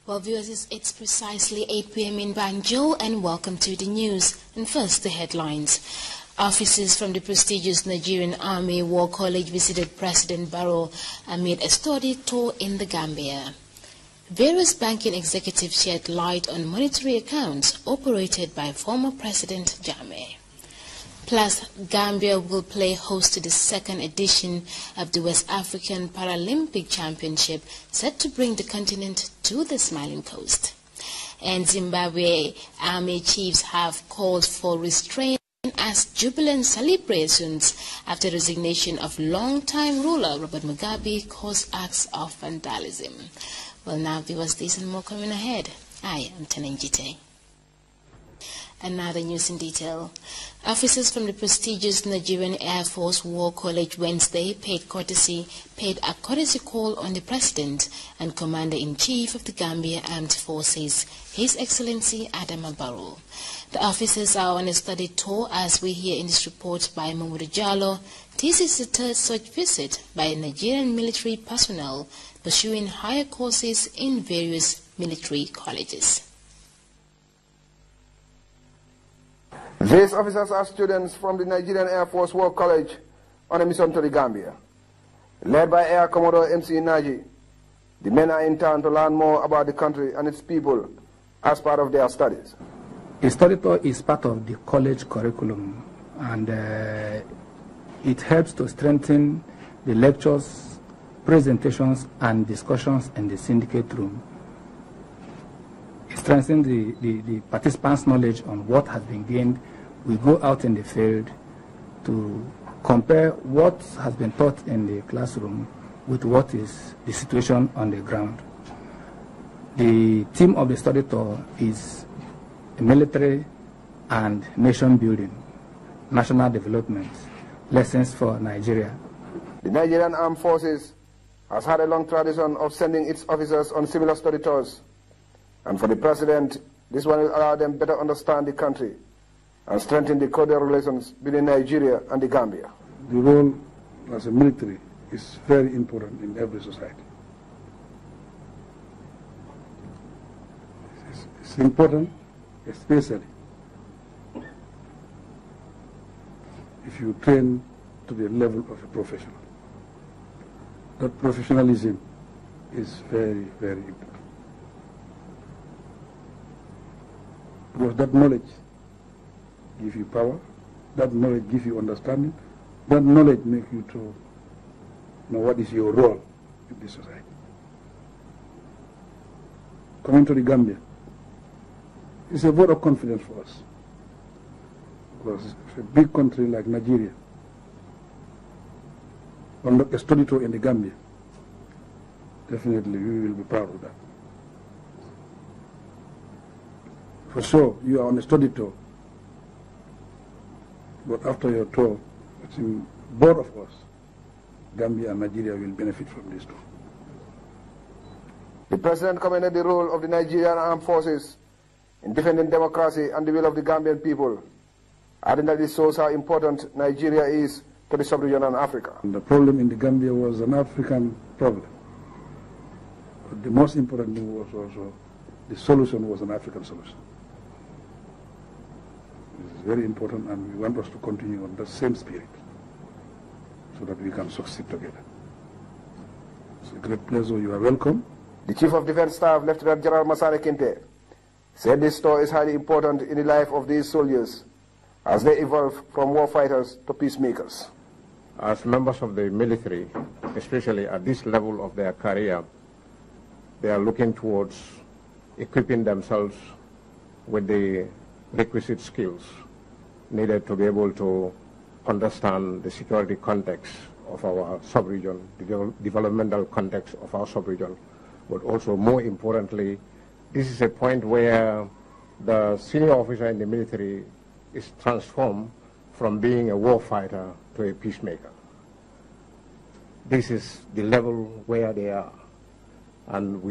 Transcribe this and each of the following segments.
Well, viewers, it's precisely 8 p.m. in Banjul, and welcome to the news. And first, the headlines. Officers from the prestigious Nigerian Army War College visited President Barrow amid a study tour in the Gambia. Various banking executives shed light on monetary accounts operated by former President Jammeh. Plus, Gambia will play host to the second edition of the West African Paralympic Championship, set to bring the continent to the Smiling Coast. And Zimbabwe army chiefs have called for restraint as jubilant celebrations after resignation of long-time ruler Robert Mugabe caused acts of vandalism. Well, now, viewers, these and more coming ahead. I am Tenenjite. Another news in detail. Officers from the prestigious Nigerian Air Force War College Wednesday paid a courtesy call on the President and Commander-in-Chief of the Gambia Armed Forces, His Excellency Adama Barrow. The officers are on a study tour, as we hear in this report by Mamoudou Jallo. This is the third such visit by Nigerian military personnel pursuing higher courses in various military colleges. These officers are students from the Nigerian Air Force War College on a mission to the Gambia. Led by Air Commodore MC Naji, the men are in town to learn more about the country and its people as part of their studies. A study tour is part of the college curriculum, and it helps to strengthen the lectures, presentations, and discussions in the syndicate room. It strengthens the participants' knowledge on what has been gained. We go out in the field to compare what has been taught in the classroom with what is the situation on the ground. The theme of the study tour is military and nation building, national development, lessons for Nigeria. The Nigerian Armed Forces has had a long tradition of sending its officers on similar study tours. And for the President, this one will allow them better understand the country and strengthen the cordial relations between Nigeria and the Gambia. The role as a military is very important in every society. It's important, especially if you train to the level of a professional. That professionalism is very, very important. Because that knowledge gives you power, that knowledge gives you understanding, that knowledge makes you to know what is your role in this society. Coming to the Gambia, it's a vote of confidence for us. Because it's a big country like Nigeria, conduct a study tour in the Gambia. Definitely we will be proud of that. For sure, you are on a study tour, but after your tour, I think both of us, Gambia and Nigeria, will benefit from this tour. The President commended the role of the Nigerian Armed Forces in defending democracy and the will of the Gambian people, adding that this shows how important Nigeria is to the sub-region and Africa. And the problem in the Gambia was an African problem. But the most important thing was also the solution was an African solution. This is very important, and we want us to continue on that same spirit so that we can succeed together. It's a great pleasure. You are welcome. The Chief of Defense Staff, Lieutenant General Masare Kinte, said this tour is highly important in the life of these soldiers as they evolve from war fighters to peacemakers. As members of the military, especially at this level of their career, they are looking towards equipping themselves with the requisite skills needed to be able to understand the security context of our sub-region, the developmental context of our sub-region, but also more importantly, this is a point where the senior officer in the military is transformed from being a war fighter to a peacemaker. This is the level where they are, and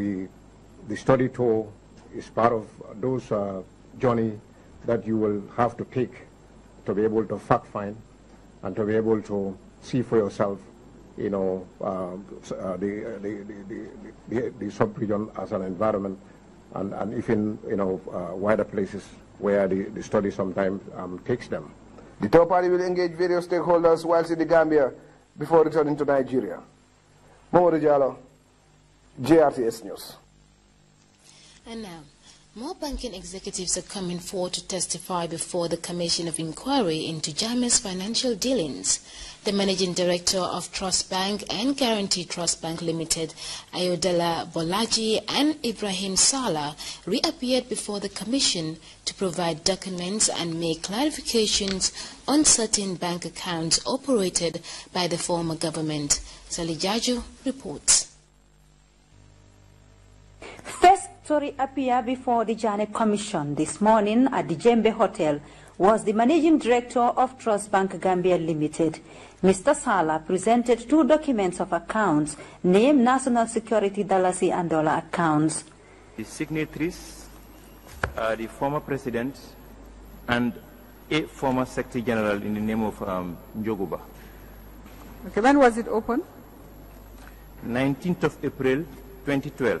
the study tour is part of those journey that you will have to take to be able to fact find and to be able to see for yourself, you know, the sub-region as an environment and even wider places where the study sometimes takes them. The third party will engage various stakeholders whilst in the Gambia before returning to Nigeria. Mamadou Diallo, GRTS News. And now, more banking executives are coming forward to testify before the Commission of Inquiry into Jammeh's financial dealings. The Managing Director of Trust Bank and Guarantee Trust Bank Limited, Ayodele Bolaji and Ibrahim Salah, reappeared before the Commission to provide documents and make clarifications on certain bank accounts operated by the former government. Salijaju reports. First to reappear before the Jammeh Commission this morning at the Jembe Hotel was the Managing Director of Trust Bank Gambia Limited. Mr. Salah presented 2 documents of accounts named National Security Dalasi and Dollar accounts. The signatories are the former president and a former Secretary General in the name of Njoguba. Okay, when was it opened? 19th of April 2012.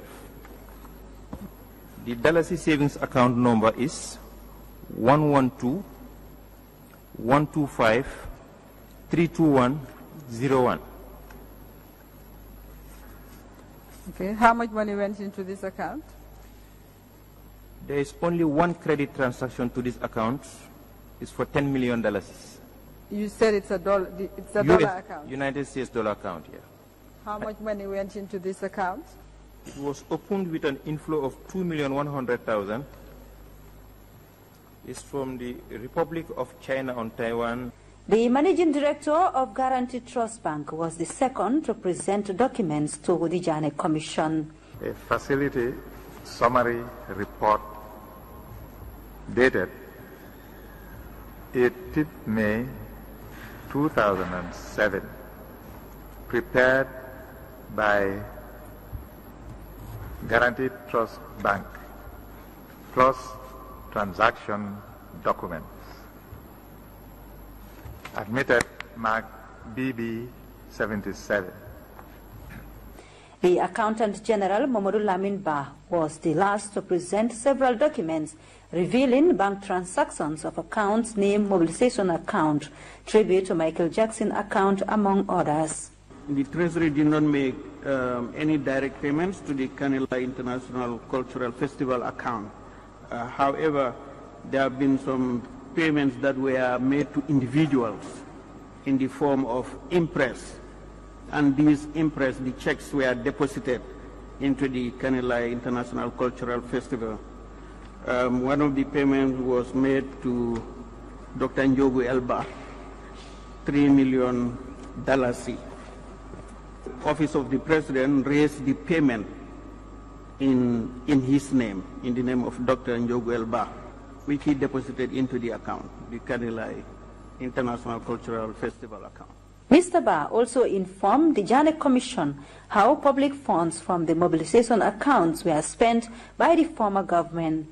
The Dalasi savings account number is 112-125-32101. Okay, how much money went into this account? There is only one credit transaction to this account. It's for $10 million. You said it's a dollar account. United States dollar account, yeah. How much money went into this account? It was opened with an inflow of $2,100,000. It's from the Republic of China on Taiwan. The Managing Director of Guarantee Trust Bank was the second to present documents to the Jammeh Commission. A facility summary report dated 18th May 2007, prepared by Guaranteed Trust Bank, plus transaction documents. Admitted mark BB 77. The Accountant General Mamadou Lamin Ba was the last to present several documents revealing bank transactions of accounts named Mobilization Account, Tribute to Michael Jackson Account, among others. The Treasury did not make any direct payments to the Kanila International Cultural Festival account. However, there have been some payments that were made to individuals in the form of impress, and these impress, the checks were deposited into the Kanila International Cultural Festival. One of the payments was made to Dr. Njogu Elba, $3 million. Office of the President raised the payment in his name, in the name of Dr. Njogu Elba, which he deposited into the account, the Kanila International Cultural Festival account. Mr. Ba also informed the Jammeh Commission how public funds from the mobilization accounts were spent by the former government.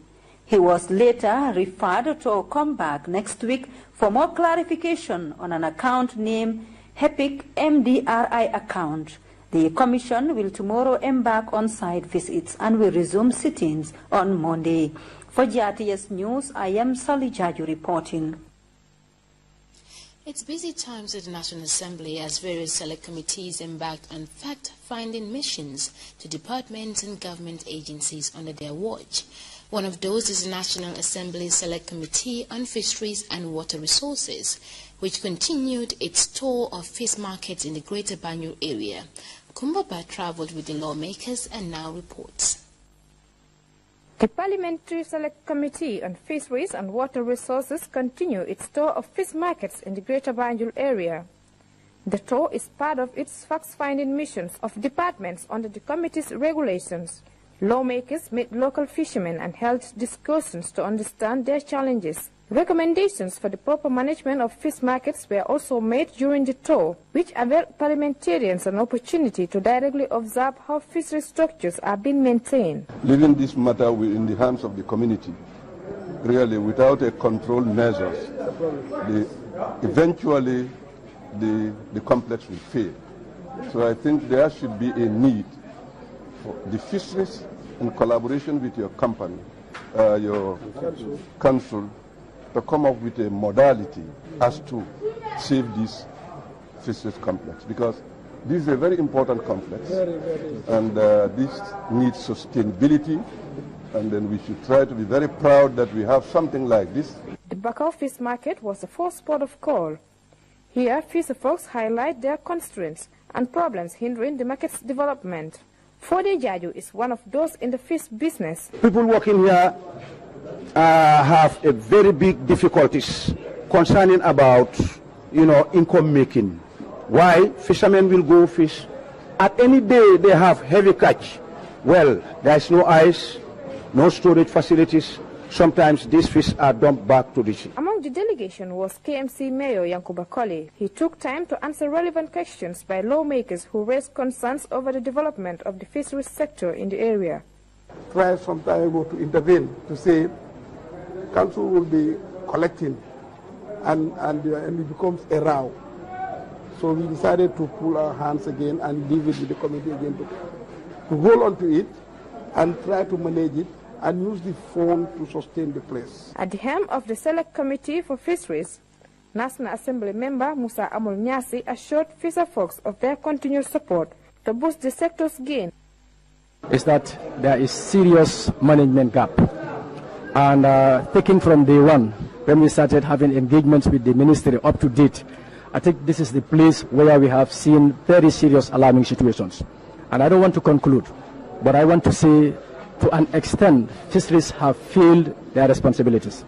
He was later referred to come back next week for more clarification on an account named HEPIC MDRI account. The Commission will tomorrow embark on site visits and will resume sittings on Monday. For GRTS News, I am Sally Jaju reporting. It's busy times at the National Assembly as various select committees embarked on fact-finding missions to departments and government agencies under their watch. One of those is the National Assembly Select Committee on Fisheries and Water Resources, which continued its tour of fish markets in the Greater Banjul area. Kumbaba traveled with the lawmakers and now reports. The Parliamentary Select Committee on Fisheries and Water Resources continue its tour of fish markets in the Greater Banjul area. The tour is part of its fact-finding missions of departments under the committee's regulations. Lawmakers met local fishermen and held discussions to understand their challenges. Recommendations for the proper management of fish markets were also made during the tour, which availed parliamentarians an opportunity to directly observe how fishery structures are being maintained. Leaving this matter in the hands of the community, really without a control measures, eventually the complex will fail. So I think there should be a need for the fisheries in collaboration with your company, your council, to come up with a modality as to save this fisheries complex, because this is a very important complex, and this needs sustainability, and then we should try to be very proud that we have something like this. The Bakau Fish Market was the first port of call. Here, fisher folks highlight their constraints and problems hindering the market's development. Fode Jaju is one of those in the fish business. People working here have a very big difficulties concerning about, income making. Why? Fishermen will go fish. At any day they have heavy catch. Well, there is no ice, no storage facilities. Sometimes these fish are dumped back to the sea. Among the delegation was KMC Mayor Yankuba Kole. He took time to answer relevant questions by lawmakers who raised concerns over the development of the fisheries sector in the area. Tried some time ago to intervene to say council will be collecting and it becomes a row. So we decided to pull our hands again and leave it with the committee again to hold on to it and try to manage it and use the fund to sustain the place. At the helm of the Select Committee for Fisheries, National Assembly member Musa Amul Nyasi assured fisher folks of their continued support to boost the sector's gain. Is that there is serious management gap, and taking from day one when we started having engagements with the ministry up to date, I think this is the place where we have seen very serious alarming situations. And I don't want to conclude, but I want to say to an extent fisheries have failed their responsibilities,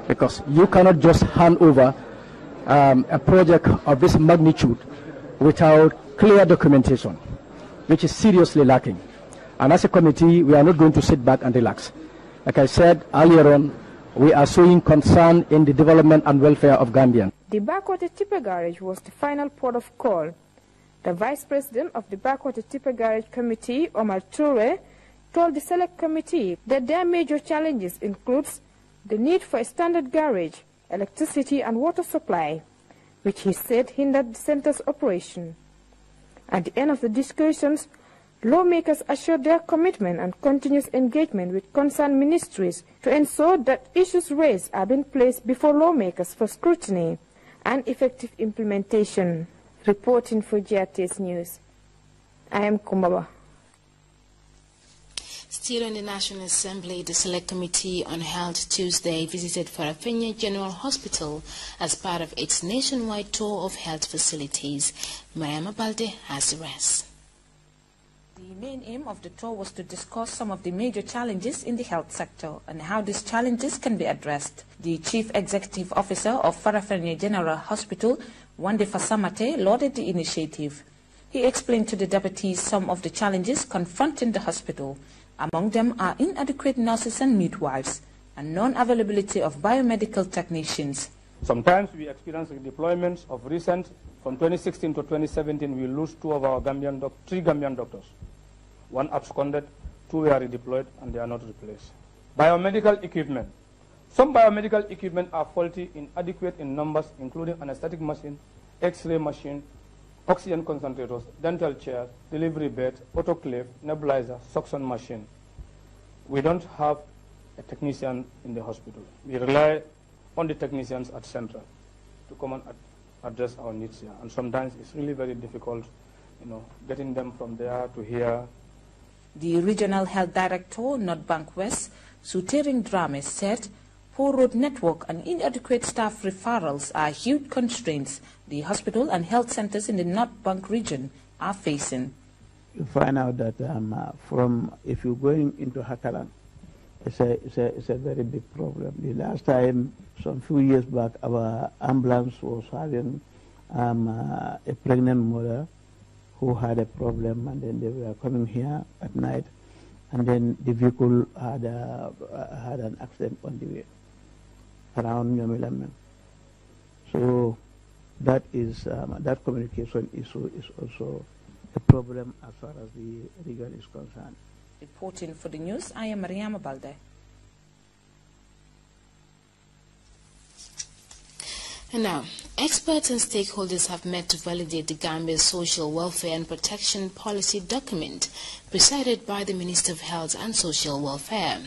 because you cannot just hand over a project of this magnitude without clear documentation, which is seriously lacking. And as a committee, we are not going to sit back and relax. Like I said earlier on, we are showing concern in the development and welfare of Gambians. The Backwater Tipper Garage was the final port of call. The Vice President of the Backwater Tipper Garage Committee, Omar Toure, told the Select Committee that their major challenges includes the need for a standard garage, electricity and water supply, which he said hindered the center's operation. At the end of the discussions, lawmakers assured their commitment and continuous engagement with concerned ministries to ensure that issues raised are being placed before lawmakers for scrutiny and effective implementation. Reporting for GRTS News, I am Kumaba. Still in the National Assembly, the Select Committee on Health Tuesday visited Farafenni General Hospital as part of its nationwide tour of health facilities. Mariama Balde has the rest. The main aim of the tour was to discuss some of the major challenges in the health sector and how these challenges can be addressed. The Chief Executive Officer of Farafenni General Hospital, Wande Fasamate, lauded the initiative. He explained to the deputies some of the challenges confronting the hospital. Among them are inadequate nurses and midwives and non-availability of biomedical technicians. Sometimes we experience redeployments of recent, from 2016 to 2017, we lose three Gambian doctors. One absconded, 2 were redeployed, and they are not replaced. Biomedical equipment. Some biomedical equipment are faulty, inadequate in numbers, including anesthetic machine, X-ray machine, oxygen concentrators, dental chairs, delivery bed, autoclave, nebulizer, suction machine. We don't have a technician in the hospital. We rely on the technicians at Central to come and address our needs here. And sometimes it's really very difficult, getting them from there to here. The Regional Health Director, North Bank West, Sutering Drame, said poor road network and inadequate staff referrals are huge constraints the hospital and health centers in the North Bank region are facing. You find out that if you're going into Hakalan, it's a very big problem. The last time, some few years back, our ambulance was having a pregnant mother who had a problem, and then they were coming here at night, and then the vehicle had an accident on the way around Nyamilamen. So that is that communication issue is also a problem as far as the region is concerned. Reporting for the news, I am Mariama Balde. And now, experts and stakeholders have met to validate the Gambia's social welfare and protection policy document presided by the Minister of Health and Social Welfare.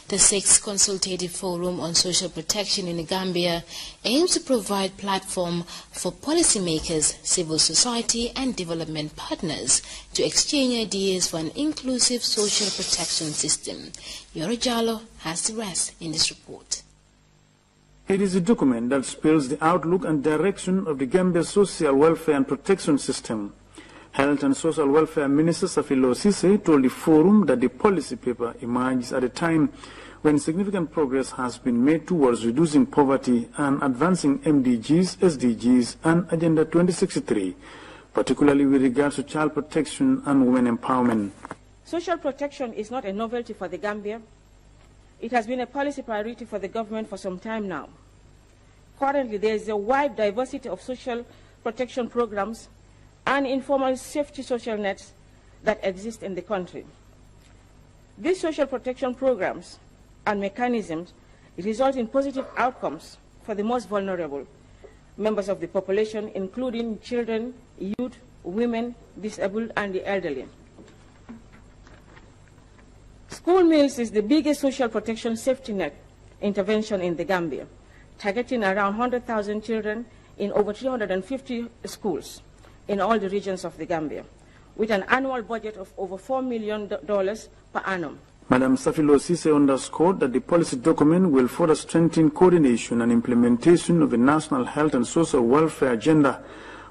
The 6th Consultative Forum on Social Protection in the Gambia aims to provide platform for policymakers, civil society and development partners to exchange ideas for an inclusive social protection system. Yoro Jallo has the rest in this report. It is a document that spells the outlook and direction of the Gambia social welfare and protection system. Health and Social Welfare Minister Safilo Sise told the forum that the policy paper emerges at a time when significant progress has been made towards reducing poverty and advancing MDGs, SDGs, and Agenda 2063, particularly with regards to child protection and women empowerment. Social protection is not a novelty for the Gambia. It has been a policy priority for the government for some time now. Currently, there is a wide diversity of social protection programs and informal safety social nets that exist in the country. These social protection programs and mechanisms result in positive outcomes for the most vulnerable members of the population, including children, youth, women, disabled, and the elderly. School meals is the biggest social protection safety net intervention in the Gambia, targeting around 100,000 children in over 350 schools in all the regions of the Gambia, with an annual budget of over $4 million per annum. Madam Safilo Sise underscored that the policy document will further strengthen coordination and implementation of the National Health and Social Welfare Agenda,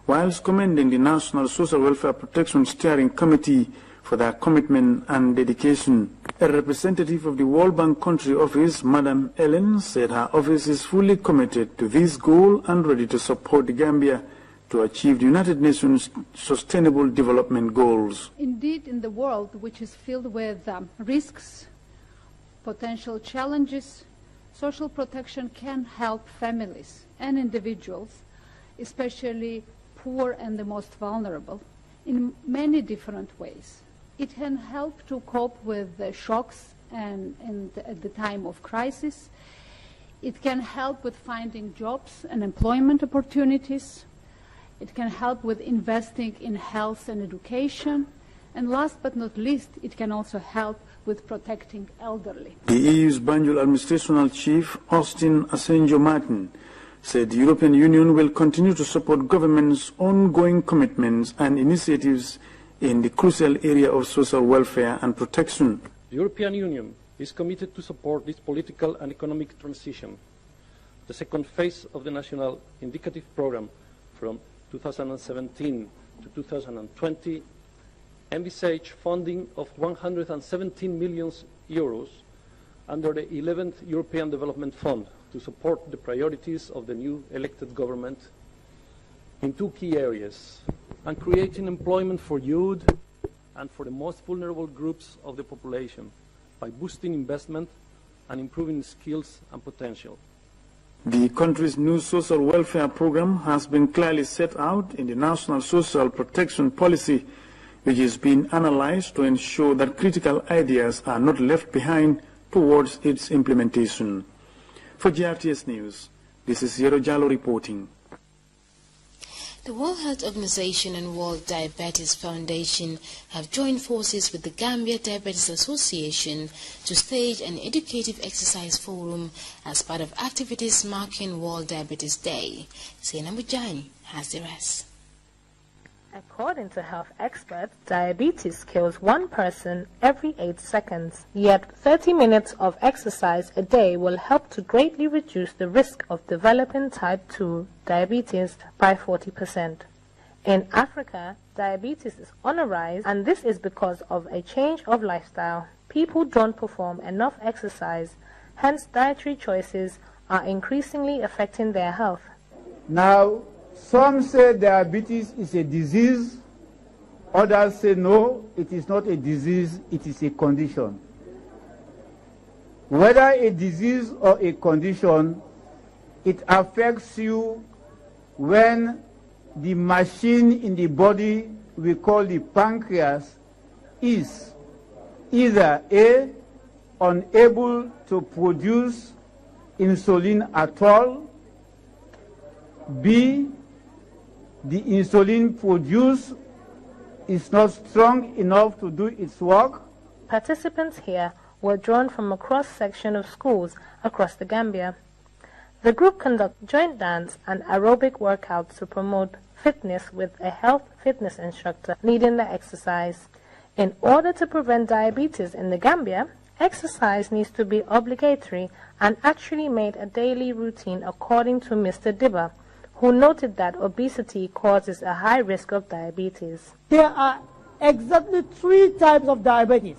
whilst commending the National Social Welfare Protection Steering Committee for their commitment and dedication. A representative of the World Bank Country Office, Madam Ellen, said her office is fully committed to this goal and ready to support the Gambia to achieve the United Nations Sustainable Development Goals. Indeed, in the world which is filled with risks, potential challenges, social protection can help families and individuals, especially poor and the most vulnerable, in many different ways. It can help to cope with the shocks and at the time of crisis. It can help with finding jobs and employment opportunities. It can help with investing in health and education. And last but not least, it can also help with protecting elderly. The EU's Banjul Administrational Chief, Austin Asenjo Martin, said the European Union will continue to support government's ongoing commitments and initiatives in the crucial area of social welfare and protection. The European Union is committed to support this political and economic transition. The second phase of the National Indicative Programme from 2017 to 2020 envisaged funding of €117 million under the 11th European Development Fund to support the priorities of the new elected government in two key areas, and creating employment for youth and for the most vulnerable groups of the population by boosting investment and improving skills and potential. The country's new social welfare program has been clearly set out in the National Social Protection Policy, which is being analyzed to ensure that critical ideas are not left behind towards its implementation. For GRTS News, this is Yoro Jallo reporting. The World Health Organization and World Diabetes Foundation have joined forces with the Gambia Diabetes Association to stage an educative exercise forum as part of activities marking World Diabetes Day. Sena Mujani has the rest. According to health experts, diabetes kills one person every 8 seconds. Yet 30 minutes of exercise a day will help to greatly reduce the risk of developing type 2 diabetes by 40%. In Africa, diabetes is on a rise, and this is because of a change of lifestyle. People don't perform enough exercise, hence dietary choices are increasingly affecting their health. Now, some say diabetes is a disease, others say no, it is not a disease, it is a condition. Whether a disease or a condition, it affects you when the machine in the body we call the pancreas is either A, unable to produce insulin at all, B, the insulin produced is not strong enough to do its work. Participants here were drawn from a cross-section of schools across the Gambia. The group conducted joint dance and aerobic workouts to promote fitness with a health fitness instructor leading the exercise. In order to prevent diabetes in the Gambia, exercise needs to be obligatory and actually made a daily routine, according to Mr. Dibba, who noted that obesity causes a high risk of diabetes. There are exactly 3 types of diabetes.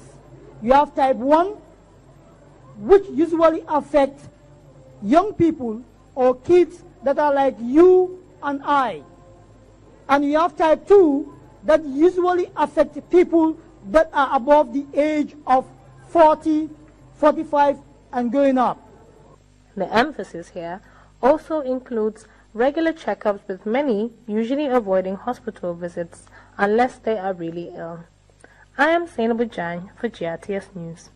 You have type 1, which usually affects young people or kids that are like you and I. And you have type 2 that usually affects people that are above the age of 40, 45 and going up. The emphasis here also includes regular checkups, with many usually avoiding hospital visits unless they are really ill. I am Zainabu Jan for GRTS News.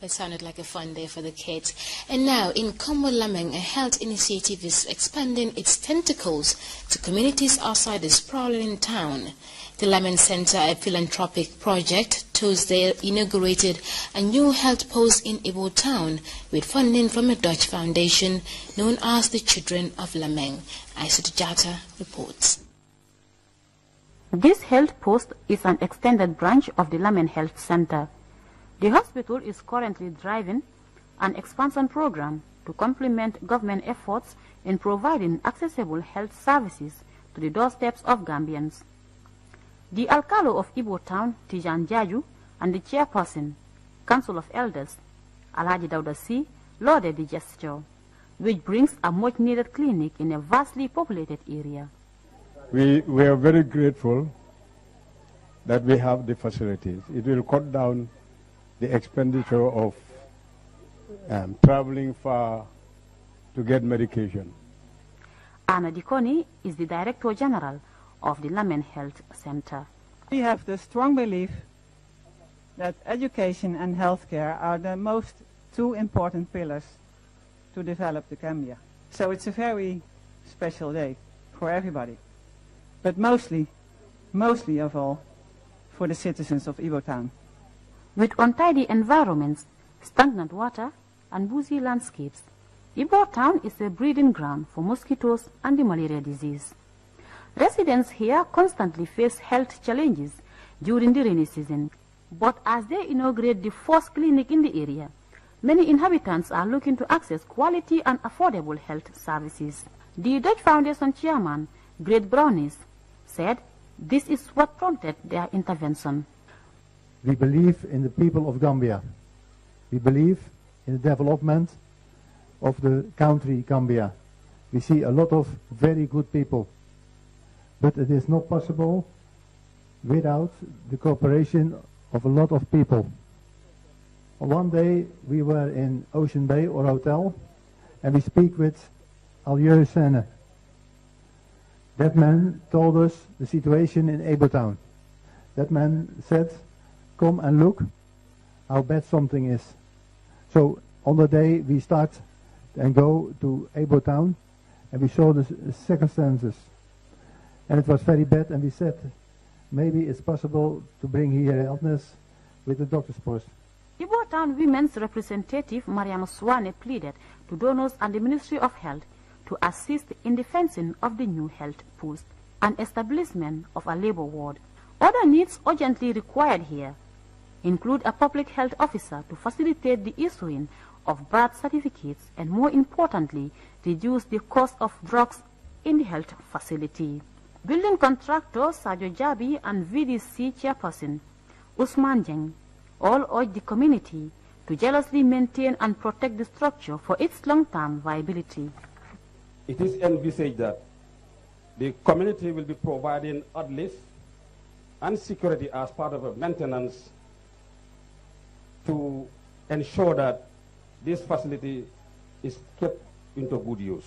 It sounded like a fun day for the kids. And now, in Kombo Lameng, a health initiative is expanding its tentacles to communities outside the sprawling town. The Lameng Center, a philanthropic project, Tuesday inaugurated a new health post in Ibo Town with funding from a Dutch foundation known as the Children of Lameng. Aisat Jata reports. This health post is an extended branch of the Lameng Health Center. The hospital is currently driving an expansion program to complement government efforts in providing accessible health services to the doorsteps of Gambians. The Alcalo of Ibo Town, Tijan Jaju, and the chairperson, Council of Elders, Alhaji Dauda C, lauded the gesture, which brings a much-needed clinic in a vastly populated area. We are very grateful that we have the facilities. It will cut down the expenditure of traveling far to get medication. Anna Dikoni is the Director General of the Lameng Health Center. We have the strong belief that education and healthcare are the most 2 important pillars to develop the Gambia. So it's a very special day for everybody, but mostly of all, for the citizens of Ibo Town. With untidy environments, stagnant water, and busy landscapes, Ibo Town is a breeding ground for mosquitoes and the malaria disease. Residents here constantly face health challenges during the rainy season, but as they inaugurate the first clinic in the area, many inhabitants are looking to access quality and affordable health services. The Dutch Foundation chairman, Great Brownies, said this is what prompted their intervention. We believe in the people of Gambia. We believe in the development of the country Gambia. We see a lot of very good people, but it is not possible without the cooperation of a lot of people. One day we were in Ocean Bay or hotel, and we speak with Alieu Sene. That man told us the situation in Ibo Town. That man said, come and look how bad something is. So on the day we start and go to Ibo Town, and we saw the circumstances, and it was very bad, and we said maybe it's possible to bring here illness with the doctor's post. Ibo Town Women's representative Mariam Swane pleaded to donors and the Ministry of Health to assist in the fencing of the new health post and establishment of a labor ward. Other needs urgently required here include a public health officer to facilitate the issuing of birth certificates and, more importantly, reduce the cost of drugs in the health facility. Building contractor Sajo Jabi and VDC chairperson Usman Jeng all urge the community to jealously maintain and protect the structure for its long-term viability. It is envisaged that the community will be providing outlets and security as part of a maintenance to ensure that this facility is kept into good use.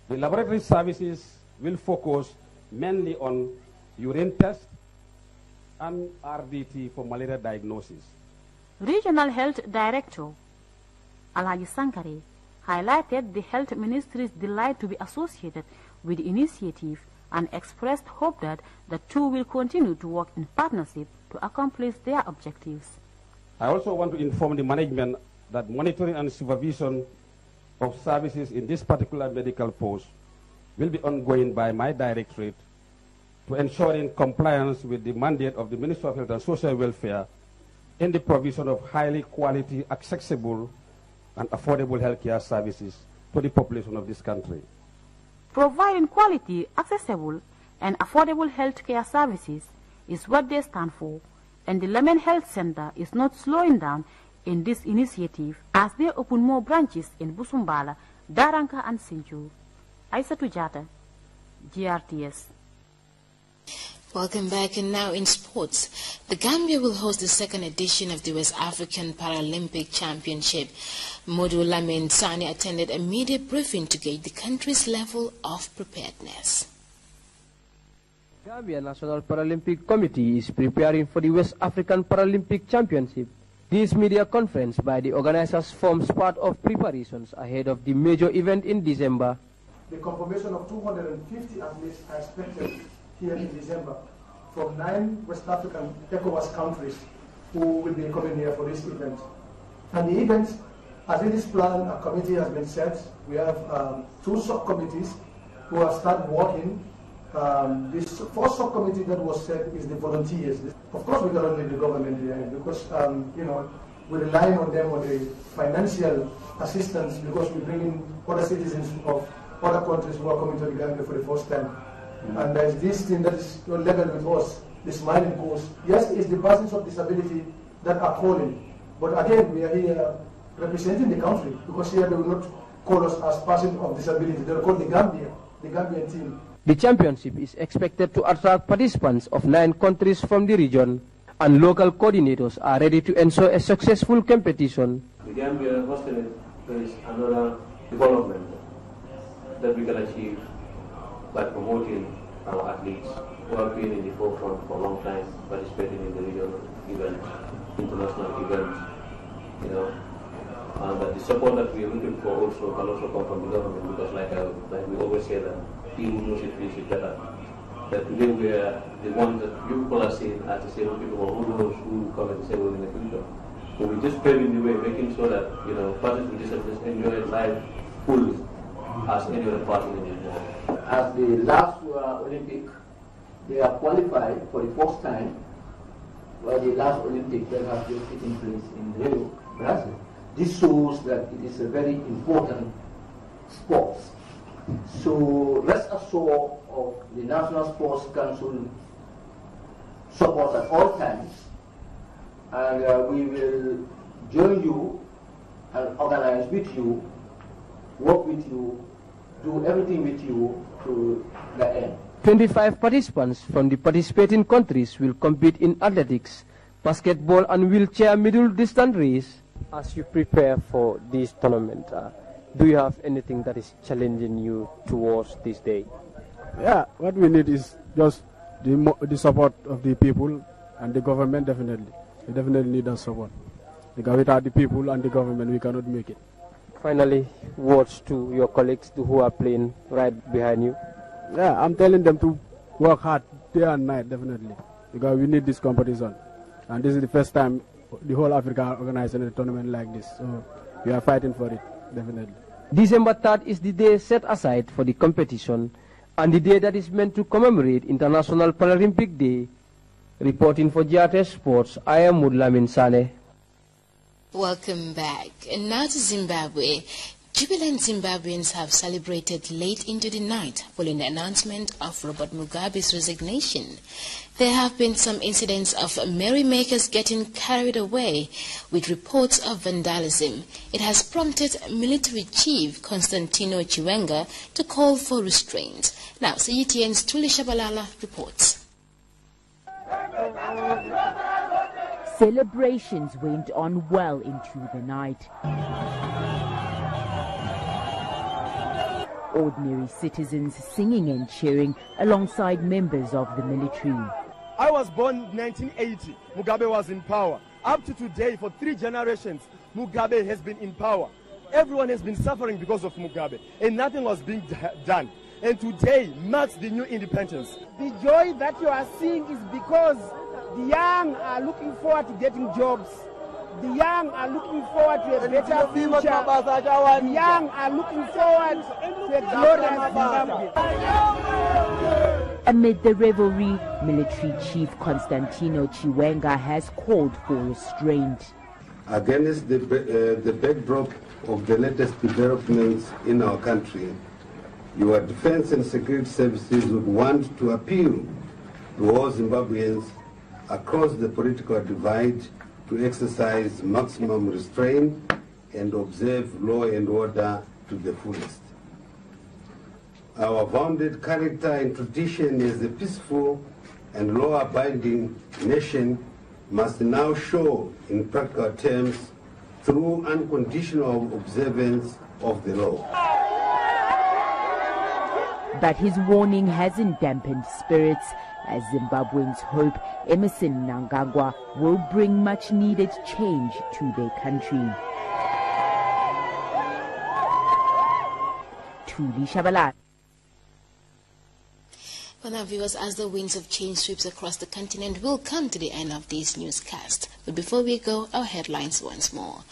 The laboratory services will focus mainly on urine tests and RDT for malaria diagnosis. Regional Health Director Alhaji Sankare highlighted the Health Ministry's delight to be associated with the initiative and expressed hope that the two will continue to work in partnership to accomplish their objectives. I also want to inform the management that monitoring and supervision of services in this particular medical post will be ongoing by my directorate to ensuring compliance with the mandate of the Ministry of Health and Social Welfare in the provision of highly quality, accessible, and affordable healthcare services to the population of this country. Providing quality, accessible, and affordable healthcare services is what they stand for, and the Lamen Health Center is not slowing down in this initiative as they open more branches in Busumbala, Daranka, and Sinju. Aissatou Jata, GRTS. Welcome back, and now in sports. The Gambia will host the second edition of the West African Paralympic Championship. Modu Lamin Sani attended a media briefing to gauge the country's level of preparedness. Gambia National Paralympic Committee is preparing for the West African Paralympic Championship. This media conference by the organizers forms part of preparations ahead of the major event in December. The confirmation of 250 athletes are expected here in December from 9 West African ECOWAS countries who will be coming here for this event. And the event, as it is planned, a committee has been set. We have 2 subcommittees who have started working. This first subcommittee that was set is the volunteers. Of course, we cannot leave the government behind because you know, we're relying on them for the financial assistance because we bring in other citizens of other countries who are coming to the Gambia for the first time. And there's this thing that is level with us, the smiling course. Yes, it's the persons of disability that are calling. But again, we are here representing the country because here they will not call us as persons of disability. They will call the Gambian team. The championship is expected to attract participants of 9 countries from the region, and local coordinators are ready to ensure a successful competition. The Gambia hosting is another development that we can achieve by promoting our athletes who have been in the forefront for a long time, participating in the regional events, international events, you know, and that the support that we are looking for also can also come from the government because like we always say that people knows it feels it better. That today we are the ones that people are seeing as disabled people or who knows who will come and disabled in the future. So we just paving the way, making sure that, you know, persons with disabilities enjoy life fully as any other person in the world. As the last Olympic, they are qualified for the first time, while the last Olympic that has just taken place in Rio, Brazil. This shows that it is a very important sport. So rest assured of the National Sports Council support at all times, and we will join you and organize with you, work with you, do everything with you to the end. 25 participants from the participating countries will compete in athletics, basketball, and wheelchair middle distance race. As you prepare for this tournament, do you have anything that is challenging you towards this day? Yeah, what we need is just the support of the people and the government. Definitely, we definitely need that support. Because without the people and the government, we cannot make it. Finally, words to your colleagues who are playing right behind you. Yeah, I'm telling them to work hard day and night, definitely, because we need this competition. And this is the first time the whole Africa organizing a tournament like this. So we are fighting for it, definitely. December 3rd is the day set aside for the competition and the day that is meant to commemorate International Paralympic Day. Reporting for GRTS Sports, I am Mudlamin Sane. Welcome back. And now to Zimbabwe. Jubilant Zimbabweans have celebrated late into the night following the announcement of Robert Mugabe's resignation. There have been some incidents of merrymakers getting carried away with reports of vandalism. It has prompted military chief Constantino Chiwenga to call for restraint. Now, CGTN's Tuli Shabalala reports. Celebrations went on well into the night. Ordinary citizens singing and cheering alongside members of the military. I was born in 1980. Mugabe was in power. Up to today, for 3 generations, Mugabe has been in power. Everyone has been suffering because of Mugabe, and nothing was being done. And today marks the new independence. The joy that you are seeing is because the young are looking forward to getting jobs. The young are looking forward to a better future. The young are looking forward to a glorious Zimbabwe. Amid the revelry, Military Chief Constantino Chiwenga has called for restraint. Against the backdrop of the latest developments in our country, your defense and security services would want to appeal to all Zimbabweans across the political divide to exercise maximum restraint and observe law and order to the fullest. Our founded character and tradition as a peaceful and law-abiding nation must now show in practical terms through unconditional observance of the law. But his warning hasn't dampened spirits, as Zimbabweans hope Emerson Mnangagwa will bring much-needed change to their country. Tuli Shabalala. For now, viewers, as the winds of change sweeps across the continent, we'll come to the end of this newscast. But before we go, our headlines once more.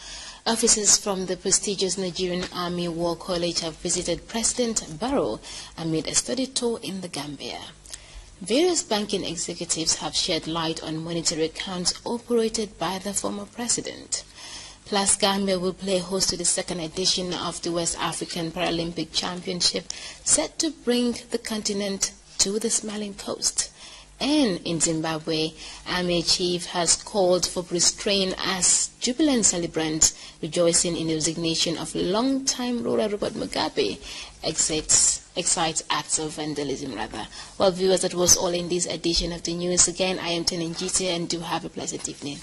Officers from the prestigious Nigerian Army War College have visited President Barrow amid a study tour in the Gambia. Various banking executives have shed light on monetary accounts operated by the former president. Plus, Gambia will play host to the second edition of the West African Paralympic Championship, set to bring the continent to the Smiling Coast. And in Zimbabwe, Army Chief has called for restraint as jubilant celebrants rejoicing in the resignation of long-time ruler Robert Mugabe excites acts of vandalism rather. Well, viewers, that was all in this edition of the news. Again, I am Tenenjite, and do have a pleasant evening.